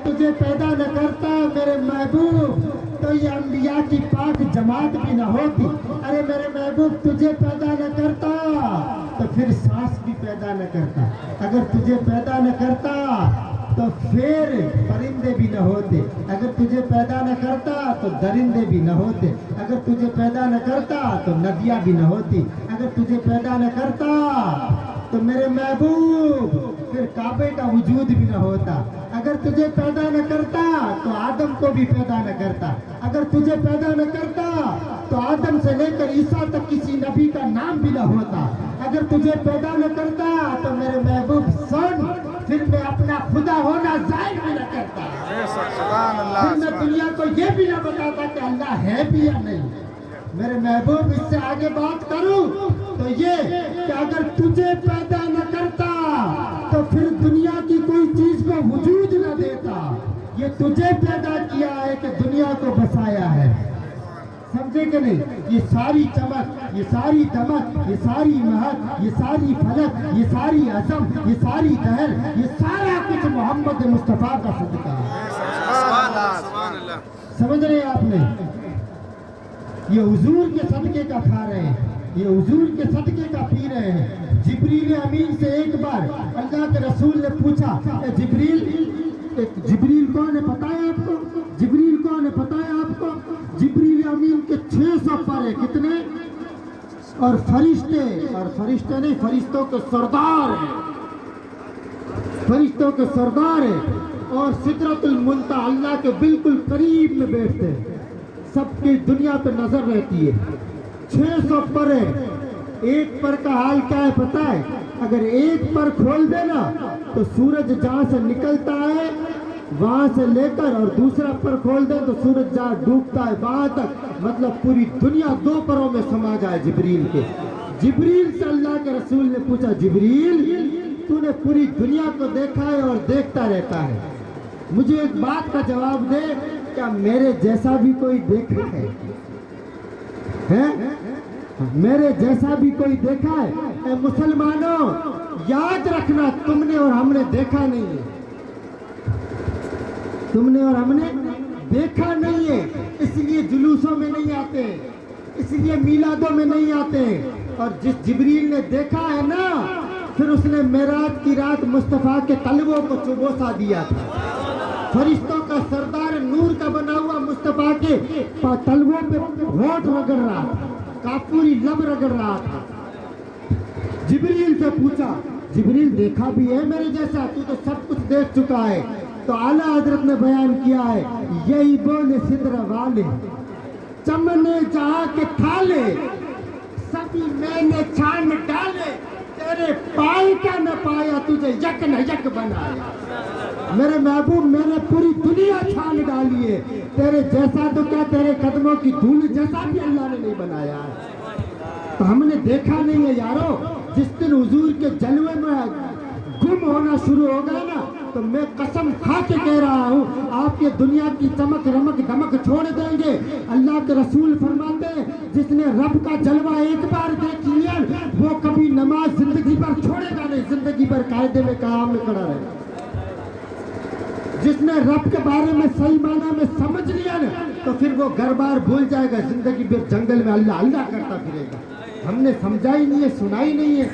تجھے پیدا نہ کرتا میرے محبوب تو یہ انبیاء کی پاک جماعت بھی نہ ہوتی. ارے میرے محبوب تجھے پیدا نہ کرتا تو پھر سانس بھی پیدا نہ کرتا. اگر تجھے پیدا نہ کرتا تو پھر پرندے بھی نہ ہوتے. اگر تجھے پیدا نہ کرتا تو درندے بھی نہ ہوتے. اگر تجھے پیدا نہ کرتا تو ندیاں بھی نہ ہوتی. اگر تجھے پیدا نہ کرتا تو میرے محبوب پھر کعبے کا وجود بھی نہ ہوتا. اگر تجھے پیدا نہ کرتا تو آدم کو بھی پیدا نہ کرتا. اگر تجھے پیدا نہ کرتا تو آدم سے لے کر عیسیٰ تک کسی نبی کا نام بھی نہ ہوتا. اگر تجھے پیدا نہ کرتا تو میرے محبوب سن پھر میں اپنا خدا ہونا ظاہر بھی نہ کرتا. پھر میں دنیا کو یہ بھی نہ بتاتا کہ اللہ ہے بھی یا نہیں. میرے محبوب اس سے آگے بات کروں تو یہ کہ اگر تجھے پیدا نہ کرتا تو پھر دنیا کی کوئی چیز کو وجود نہ دیتا. یہ تجھے پیدا کیا ہے کہ دنیا کو بسایا ہے. سمجھے کہ نہیں؟ یہ ساری چمک، یہ ساری دمک، یہ ساری مہک، یہ ساری فلک، یہ ساری عظم، یہ ساری دہر، یہ سارا کچھ محمد مصطفیٰ کا صدقہ ہے. سمجھ رہے ہیں آپ نے؟ یہ حضور کے صدقے کا کھا رہے ہیں، یہ حضور کے صدقے کا پی رہے ہیں. جبریل امین سے ایک بار اللہ کے رسول نے پوچھا اے جبریل کون ہے پتہ ہے آپ کو؟ جبریل کون ہے پتہ ہے آپ کو؟ جبریل امین کے 600 پر ہے. کتنے؟ اور فرشتے نہیں، فرشتوں کے سردار ہیں، فرشتوں کے سردار ہیں. اور سدرۃ المنتہی اللہ کے بالکل قریب میں بیٹھتے ہیں. سب کی دنیا پہ نظر رہتی ہے. 600 پر ہے. ایک پر کا حال کیا ہے پتہ ہے؟ اگر ایک پر کھول دے نا تو سورج جہاں سے نکلتا ہے وہاں سے لے کر اور دوسرا پر کھول دے تو سورج جہاں ڈوبتا ہے وہاں تک، مطلب پوری دنیا 2 پروں میں سما جائے جبریل کے. جبریل سے اللہ کے رسول نے پوچھا جبریل تو نے پوری دنیا کو دیکھا ہے اور دیکھتا رہتا ہے، مجھے ایک بات کا جواب دے، کیا میرے جیسا بھی کوئی دیکھا ہے؟ میرے جیسا بھی کوئی دیکھا ہے؟ اے مسلمانوں یاد رکھنا تم نے اور ہم نے دیکھا نہیں ہے. تم نے اور ہم نے دیکھا نہیں ہے، اس لیے جلوسوں میں نہیں آتے، اس لیے میلادوں میں نہیں آتے. اور جس جبریل نے دیکھا ہے نا پھر اس نے معراج کی رات مصطفیٰ کے تلووں کو چبوسا دیا تھا. فرشتوں کا سردار نور کا بنا ہوا مصطفیٰ کے تلووں پہ ہونٹ رگڑ رہا تھا، کافوری لب رگڑ رہا تھا. جبریل سے پوچھا جبریل دیکھا بھی ہے میرے جیسا؟ تو سب کچھ دیکھ چکا ہے. تو اعلیٰ حضرت نے بیان کیا ہے یہی بولے سدر والے چمنے جہاں کے تھالے سبھی میں نے چھان ڈالے تیرے پائے کا نہ پایا تجھے یک نہ یک بنایا. میرے محبوب میں نے پوری دنیا چھان ڈالی ہے، تیرے جیسا تو کیا تیرے قدموں کی دھول جیسا بھی اللہ نے نہیں بنایا ہے. تو ہم نے دیکھا نہیں ہے یارو. جس دن حضور کے جلوے میں گم ہونا شروع ہو گیا نا تو میں قسم کھا کے کہہ رہا ہوں آپ یہ دنیا کی چمک رمک دمک چھوڑ دیں گے. اللہ کے رسول فرماتے ہیں جس نے رب کا جلوہ ایک بار دیکھ لیا وہ کبھی نماز زندگی پر چھوڑے گا نہیں، زندگی پر قاعدے میں قیام میں کھڑا رہے گا. جس نے رب کے بارے میں صحیح معنی میں سمجھ لیا نا تو پھر وہ گھر بار بھول جائے گا، زندگی پھر جنگل میں اللہ اللہ کرتا پھرے گا. ہم نے سمجھا ہی نہیں ہے، سنا ہی نہیں ہے.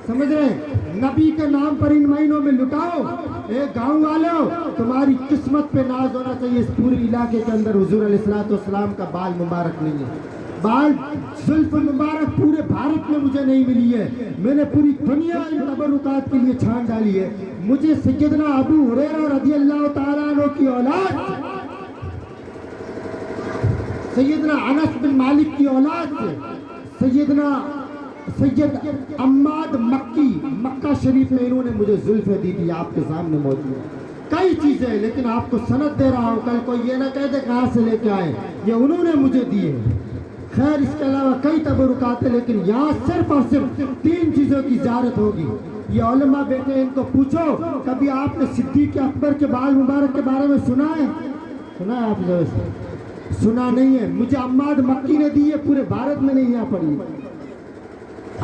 سمجھ رہے ہیں؟ نبی کے نام پر ان مہینوں میں لٹاؤ. اے گاؤں والوں تمہاری قسمت پہ ناز ہونا چاہیے. اس پورے علاقے کے اندر حضور علیہ السلام کا بال مبارک نہیں ہے. بال زلف مبارک پورے بھارت میں مجھے نہیں ملی ہے. میں نے پوری دنیا ان تبرکات کے لیے چھان ڈالی ہے. مجھے سیدنا ابو ہریرہ رضی اللہ تعالیٰ عنہ کی اولاد، سیدنا انس بن مالک کی اولاد سے سیدنا سید عماد مکی مکہ شریف میں انہوں نے مجھے زلفیں دی تھی. آپ کے سامنے موجود ہے کئی چیزیں، لیکن آپ کو سند دے رہا ہوں، کل کو یہ نہ کہہ دے کہاں سے لے کے آئے، یہ انہوں نے مجھے دیے. خیر اس کے علاوہ کئی تبرکات ہیں، لیکن یہاں صرف اور صرف 3 چیزوں کی زیارت ہوگی. یہ علماء بیٹے ان کو پوچھو کبھی آپ نے صدیق اکبر کے بال مبارک کے بارے میں سنا ہے؟ سنا ہے آپ نے؟ سنا نہیں ہے. مجھے عماد مکی نے دی ہے، پورے بھارت میں نہیں یہاں پڑی.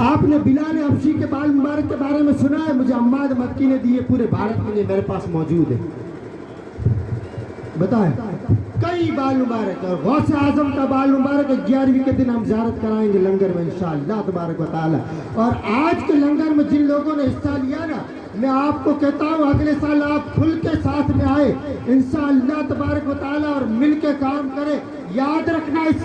آپ نے بلال حبشی کے بال مبارک کے بارے میں سنا ہے؟ مجھے عماد مکی نے دی ہے، پورے بھارت میں نہیں، میرے پاس موجود ہے. بتائیں کئی بال مبارک اور غوث اعظم کا بال مبارک 11ویں کے دن ہم زیارت کرائیں گے لنگر میں انشاءاللہ تبارک و تعالی. اور آج کے لنگر میں جن لوگوں نے حصہ لیا نا، میں آپ کو کہتا ہوں اگلے سال آپ کھل کے ساتھ میں آئے انشاءاللہ تبارک و تعالی اور مل کے کام کرے. یاد رکھنا اس